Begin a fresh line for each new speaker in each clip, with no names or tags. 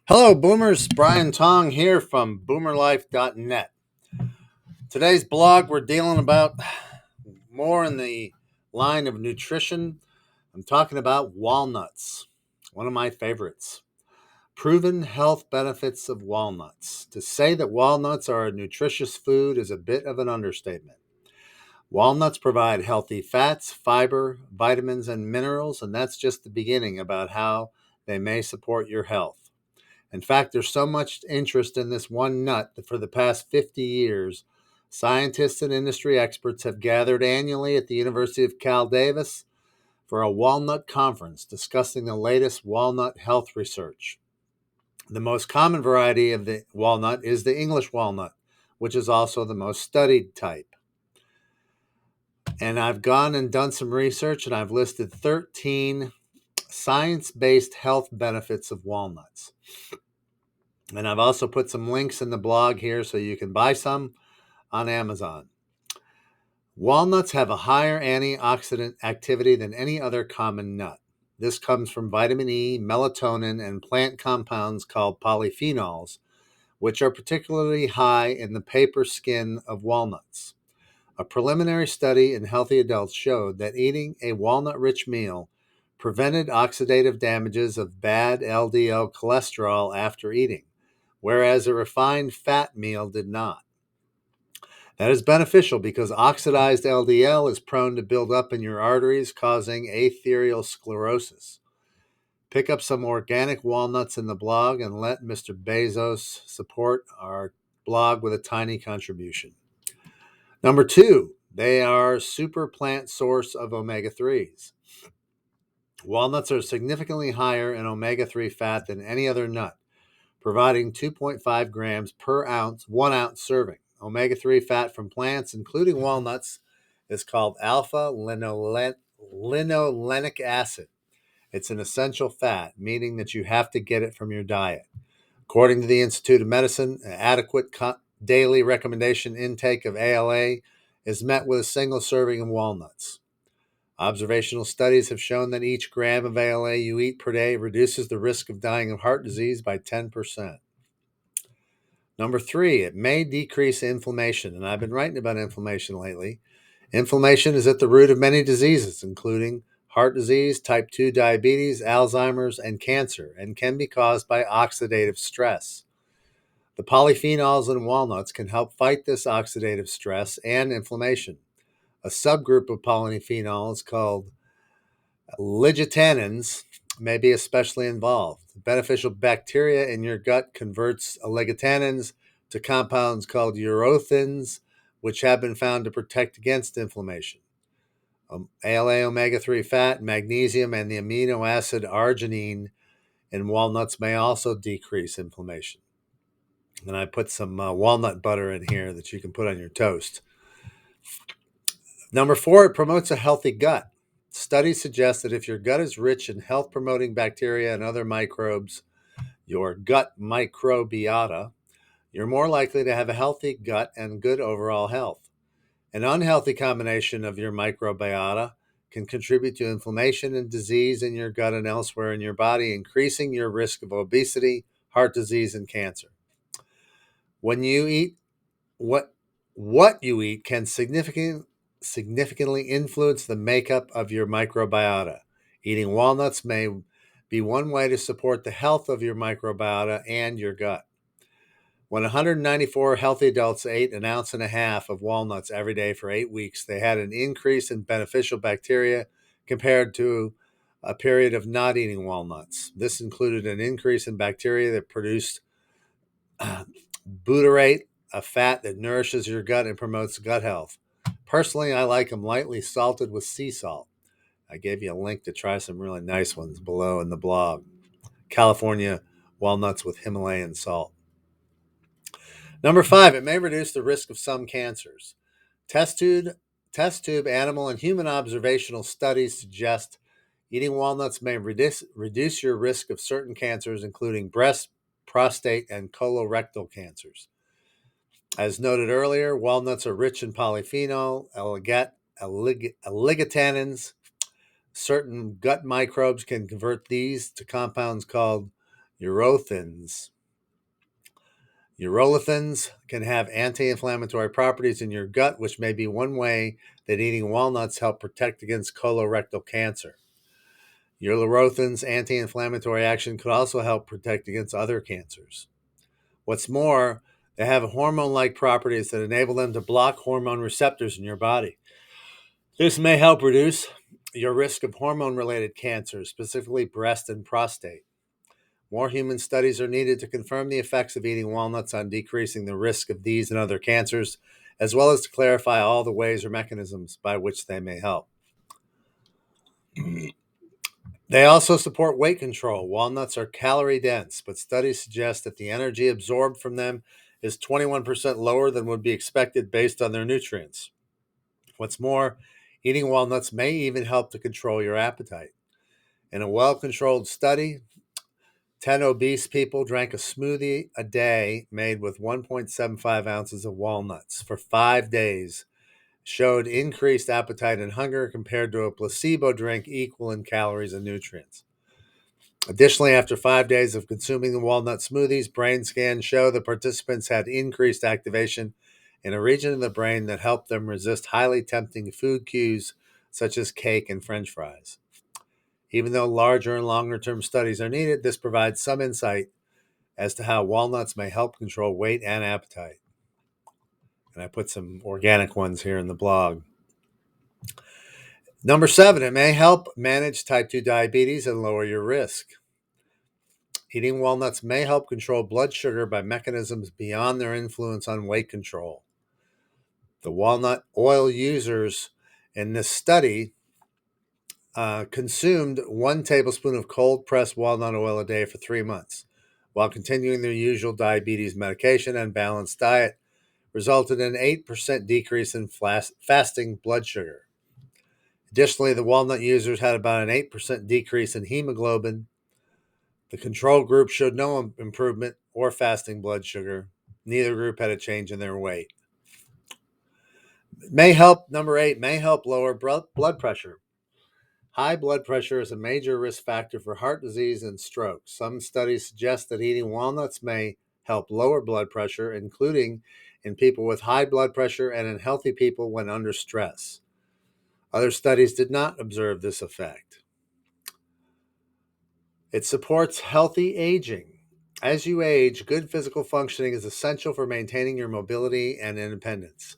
Hello, Boomers. Brian Tong here from Boomerlife.net. Today's blog, we're dealing about more in the line of nutrition. I'm talking about walnuts, one of my favorites. Proven health benefits of walnuts. To say that walnuts are a nutritious food is a bit of an understatement. Walnuts provide healthy fats, fiber, vitamins, and minerals, and that's just the beginning about how they may support your health. In fact, there's so much interest in this one nut that for the past 50 years, scientists and industry experts have gathered annually at the University of Cal Davis for a walnut conference discussing the latest walnut health research. The most common variety of the walnut is the English walnut, which is also the most studied type. And I've gone and done some research and I've listed 13 science based health benefits of walnuts. And I've also put some links in the blog here so you can buy some on Amazon. Walnuts have a higher antioxidant activity than any other common nut. This comes from vitamin E, melatonin, and plant compounds called polyphenols, which are particularly high in the paper skin of walnuts. A preliminary study in healthy adults showed that eating a walnut-rich meal prevented oxidative damages of bad LDL cholesterol after eating, whereas a refined fat meal did not. That is beneficial because oxidized LDL is prone to build up in your arteries, causing atherosclerosis. Pick up some organic walnuts in the blog and let Mr. Bezos support our blog with a tiny contribution. Number two, they are super plant source of omega-3s. Walnuts are significantly higher in omega-3 fat than any other nut, providing 2.5 grams per ounce, 1 ounce serving. Omega-3 fat from plants, including walnuts, is called alpha linolenic acid. It's an essential fat, meaning that you have to get it from your diet. According to the Institute of Medicine, an adequate daily recommendation intake of ALA is met with a single serving of walnuts. Observational studies have shown that each gram of ALA you eat per day reduces the risk of dying of heart disease by 10%. Number three, it may decrease inflammation, and I've been writing about inflammation lately. Inflammation is at the root of many diseases, including heart disease, type 2 diabetes, Alzheimer's, and cancer, and can be caused by oxidative stress. The polyphenols in walnuts can help fight this oxidative stress and inflammation. A subgroup of polyphenols called ligotannins may be especially involved. Beneficial bacteria in your gut converts oligotannins to compounds called urothins, which have been found to protect against inflammation. ALA omega-3 fat, magnesium, and the amino acid arginine in walnuts may also decrease inflammation. And I put some walnut butter in here that you can put on your toast. Number four, it promotes a healthy gut. Studies suggest that if your gut is rich in health promoting bacteria and other microbes, your gut microbiota, you're more likely to have a healthy gut and good overall health. An unhealthy combination of your microbiota can contribute to inflammation and disease in your gut and elsewhere in your body, increasing your risk of obesity, heart disease, and cancer. When you eat, what you eat can significantly influence the makeup of your microbiota. Eating walnuts may be one way to support the health of your microbiota and your gut. When 194 healthy adults ate an ounce and a half of walnuts every day for 8 weeks, they had an increase in beneficial bacteria compared to a period of not eating walnuts. This included an increase in bacteria that produced butyrate, a fat that nourishes your gut and promotes gut health. Personally, I like them lightly salted with sea salt. I gave you a link to try some really nice ones below in the blog. California walnuts with Himalayan salt. Number five, it may reduce the risk of some cancers. Test tube animal and human observational studies suggest eating walnuts may reduce your risk of certain cancers, including breast, prostate, and colorectal cancers. As noted earlier, walnuts are rich in polyphenol, oligotannins. Certain gut microbes can convert these to compounds called Urothins. Urolithins can have anti-inflammatory properties in your gut, which may be one way that eating walnuts help protect against colorectal cancer. Urolithins' anti-inflammatory action could also help protect against other cancers. What's more, they have hormone-like properties that enable them to block hormone receptors in your body. This may help reduce your risk of hormone-related cancers, specifically breast and prostate. More human studies are needed to confirm the effects of eating walnuts on decreasing the risk of these and other cancers, as well as to clarify all the ways or mechanisms by which they may help. They also support weight control. Walnuts are calorie dense, but studies suggest that the energy absorbed from them is 21% lower than would be expected based on their nutrients. What's more, eating walnuts may even help to control your appetite. In a well-controlled study, 10 obese people drank a smoothie a day made with 1.75 ounces of walnuts for 5 days, showed increased appetite and hunger compared to a placebo drink equal in calories and nutrients. Additionally, after 5 days of consuming the walnut smoothies, brain scans show the participants had increased activation in a region of the brain that helped them resist highly tempting food cues such as cake and French fries. Even though larger and longer term studies are needed, this provides some insight as to how walnuts may help control weight and appetite. And I put some organic ones here in the blog. Number 7, it may help manage type 2 diabetes and lower your risk. Eating walnuts may help control blood sugar by mechanisms beyond their influence on weight control. The walnut oil users in this study consumed 1 tablespoon of cold-pressed walnut oil a day for 3 months, while continuing their usual diabetes medication and balanced diet, resulted in an 8% decrease in fasting blood sugar. Additionally, the walnut users had about an 8% decrease in hemoglobin. The control group showed no improvement or fasting blood sugar. Neither group had a change in their weight. Number 8, may help lower blood pressure. High blood pressure is a major risk factor for heart disease and stroke. Some studies suggest that eating walnuts may help lower blood pressure, including in people with high blood pressure and in healthy people when under stress. Other studies did not observe this effect. It supports healthy aging. As you age, good physical functioning is essential for maintaining your mobility and independence.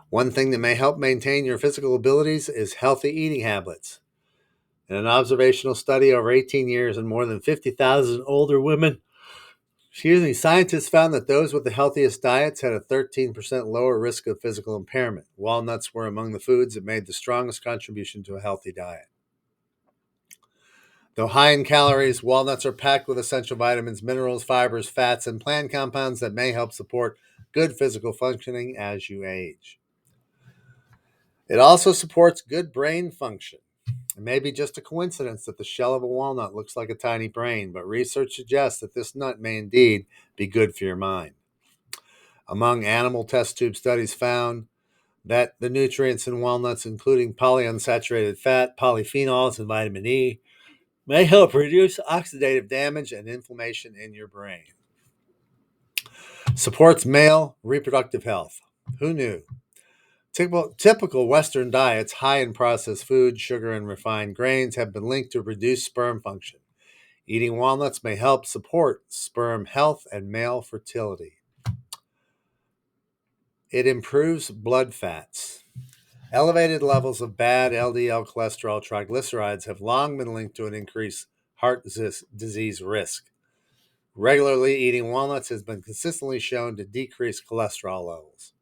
One thing that may help maintain your physical abilities is healthy eating habits. In an observational study over 18 years and more than 50,000 older women, scientists found that those with the healthiest diets had a 13% lower risk of physical impairment. Walnuts were among the foods that made the strongest contribution to a healthy diet. Though high in calories, walnuts are packed with essential vitamins, minerals, fibers, fats, and plant compounds that may help support good physical functioning as you age. It also supports good brain function. It may be just a coincidence that the shell of a walnut looks like a tiny brain, but research suggests that this nut may indeed be good for your mind. Among animal test tube studies found that the nutrients in walnuts, including polyunsaturated fat, polyphenols, and vitamin E, may help reduce oxidative damage and inflammation in your brain. Supports male reproductive health. Who knew? Typical Western diets high in processed food, sugar, and refined grains have been linked to reduced sperm function. Eating walnuts may help support sperm health and male fertility. It improves blood fats. Elevated levels of bad LDL cholesterol triglycerides have long been linked to an increased heart disease risk. Regularly eating walnuts has been consistently shown to decrease cholesterol levels.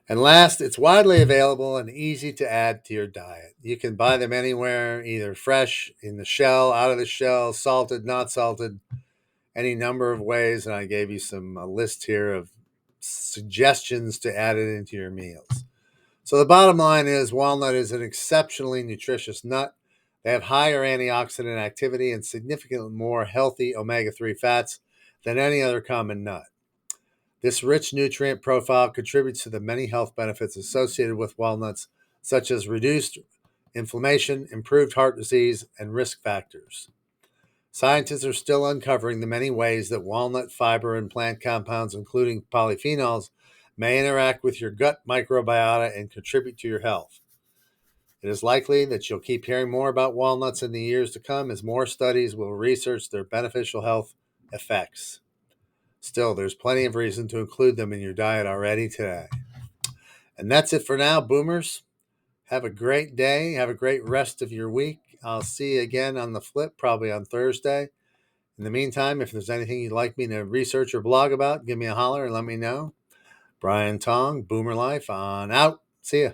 And last, it's widely available and easy to add to your diet. You can buy them anywhere, either fresh, in the shell, out of the shell, salted, not salted, any number of ways. And I gave you a list here of suggestions to add it into your meals. So the bottom line is walnut is an exceptionally nutritious nut. They have higher antioxidant activity and significantly more healthy omega-3 fats than any other common nut. This rich nutrient profile contributes to the many health benefits associated with walnuts, such as reduced inflammation, improved heart disease, and risk factors. Scientists are still uncovering the many ways that walnut fiber and plant compounds, including polyphenols, may interact with your gut microbiota and contribute to your health. It is likely that you'll keep hearing more about walnuts in the years to come as more studies will research their beneficial health effects. Still, there's plenty of reason to include them in your diet already today. And that's it for now, boomers. Have a great day. Have a great rest of your week. I'll see you again on the flip, probably on Thursday. In the meantime, if there's anything you'd like me to research or blog about, give me a holler and let me know. Brian Tong, Boomerlife, on out. See ya.